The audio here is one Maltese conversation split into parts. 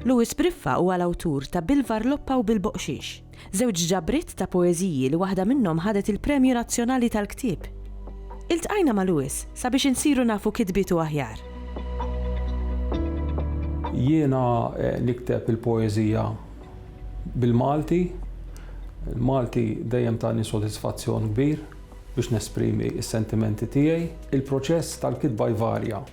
Lewis Briffa huwa l-awtur ta' Bil-Varloppa u Bil-Boqxiex, żewġ ġabriet ta' poeżiji li waħda minnhom ħadet il-Premju Nazzjonali tal-Ktieb. Iltqajna ma' Lewis sabiex insiru nafu kitbietu aħjar. Jiena nikteb il-poeżija bil-Malti. Il-Malti dejjem tani sodisfazzjon kbir biex nesprimi s-sentimenti tiegħi. Il-proċess tal-kitba jvarja.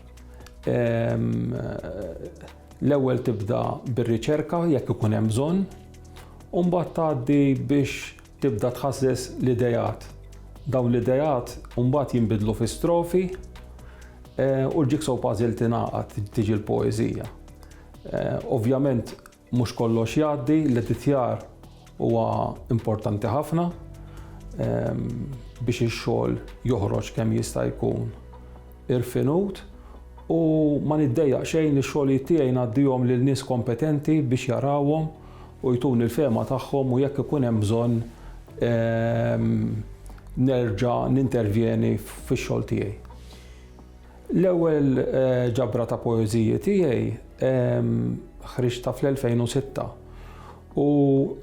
L-ewwel tibda bir-riċerka jekk ikun hemm bżonn, u mbagħad tgħaddi biex tibda tħasses l-idejat. Dawn l-idejat mbagħad jinbidlu fi strofi u l-jigsaw puzzle tingħaqad tiġi l-poeżija. Ovvjament mhux kollox jgħaddi, l-editjar huwa importanti ħafna biex ix-xogħol joħroġ kemm jista' jkun irfinut. U ma niddejjaq xejn ix-xogħlijiet tiegħi ngħaddihom lil nies kompetenti biex jarawhom u jtuni l-fehma tagħhom u jekk ikun hemm bżonn nerġa' nintervjeni fix-xogħol tiegħi. L-ewwel ġabra ta' poeżiji tiegħi ħriġta fl-2006 u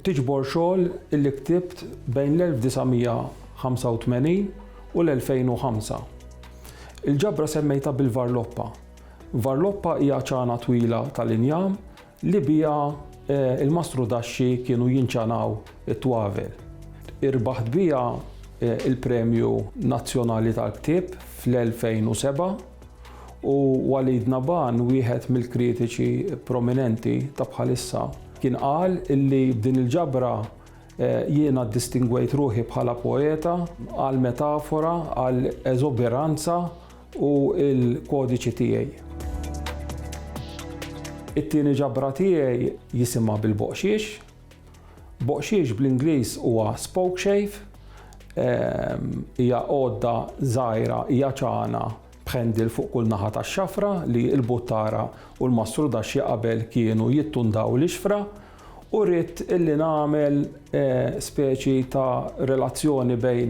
tiġbor xogħol illi ktibt bejn l-1985 u l-2005. Il-ġabra semmejta Bil-Varloppa. Varloppa hija ċana twila tal-injam li biha il-Mastru Daxxi kienu jinċanaw it-twavel. Irbaħt biha il-Premju Nazzjonali tal-Ktieb fl-2007 u Walid Naban, wieħed mill-kritiċi prominenti ta' bħalissa, kien qal illi b'din il-ġabra jiena distingwejt ruħi bħala poeta għal metafora, għal eżuberanza u l-kodiċi tiegħi. It-tieni ġabra tiegħi jisimha Bil-Boqxiex. Boqxiex bl-Ingliż huwa spokeshave, hija għodda żgħira, hija ċana b'ħendil fuq kull naħa tax-xafra li l-buttara u l-Mastru Daxxi qabel kienu jittundaw l-ixfra u rrid illi nagħmel speċi ta' relazzjoni bejn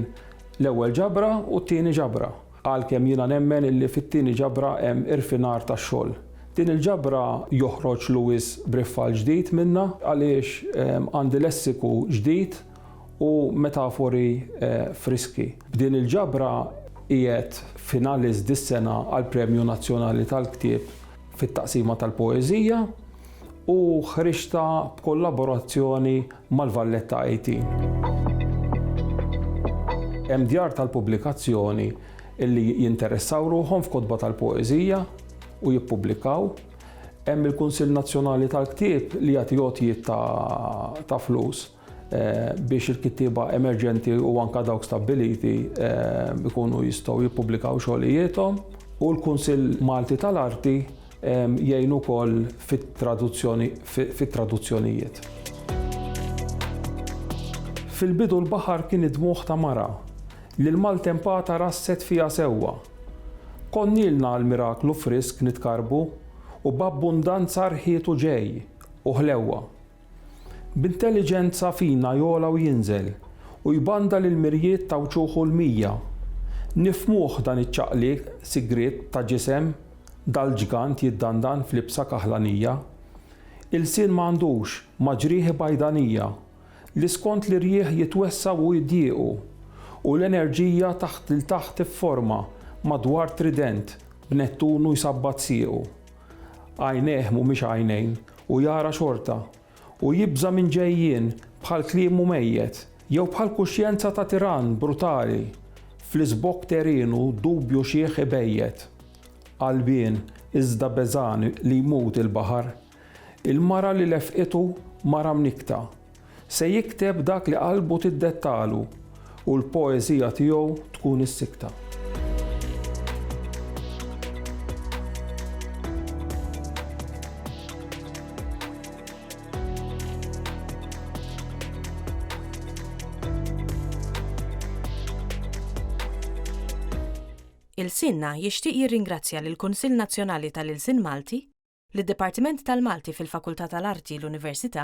l-ewwel ġabra u t-tieni ġabra. Għalkemm jiena nemmen illi fit-tieni ġabra hemm irfinar tax-xogħol. Din il-ġabra joħroġ Lewis Briffa l-ġdid minnha għaliex għandi lessiku ġdid u metafori friski. B'din il-ġabra qiegħed finaliż dis-sena għall-Premju Nazzjonali tal-Ktieb fit-taqsima tal-poeżija u ħriġta b'kollaborazzjoni mal-Valletta 18. Hemm djar tal-pubblikazzjoni illi jinteressaw ruħhom f'kotba tal-poeżija u jippubblikaw. Hemm il-Kunsill Nazzjonali tal-Ktieb li jagħti għotjiet ta' flus biex il-kittieba emerġenti u anke dawk stabiliti ikunu jistgħu jippubblikaw xogħlijietom u l-Kunsill Malti tal-Arti jgħinu wkoll fit-traduzzjonijiet. Fil-bidu l-baħar kien id-dmuħ ta' mara li l-maltempata rasset fiha sewwa. Konnilna l-miraklu frisk nitkarbu u b'abbundanza rħietu ġej u ħlewwa. B'intelliġenza fina jola u jinżel u jbanda l-mirjiet ta' wċuħu l-mija. Nifmuh dan iċ-ċaqliq sigriet ta' ġisem dal-ġgant jiddandan fl-ibsa kaħlanija. Il-sin m'għandux maġrieħi bajdanija li skont li rjieħ jitwessa u jiddiequ u l-enerġija taħt il taħt ifforma madwar trident b'Nettunu jsabbat siequ. Għajnejh mhumiex għajnejn u jara xorta u jibża minn ġejjien bħal kliem mumejjed jew bħal kuxjenza ta' tiran brutali fl-isbok terinu dubju xieħ ibejjed. Qalbien iżda beżan li jmut il-baħar, il-mara li lefqitu mara mnikta. Se jikteb dak li qalbu tiddettalu u l-poeżija tiegħu tkun is-sikta. Il-Sinna jixtieq jirringrazzja lill-Kunsill Nazzjonali tal-Ilsien Malti lid-Dipartiment tal-Malti fil-Fakultà tal-Arti l-Università,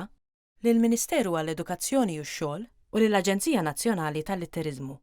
lill-Ministeru għall-Edukazzjoni u x-Xogħol u lill-Aġenzija Nazzjonali tal-Litteriżmu.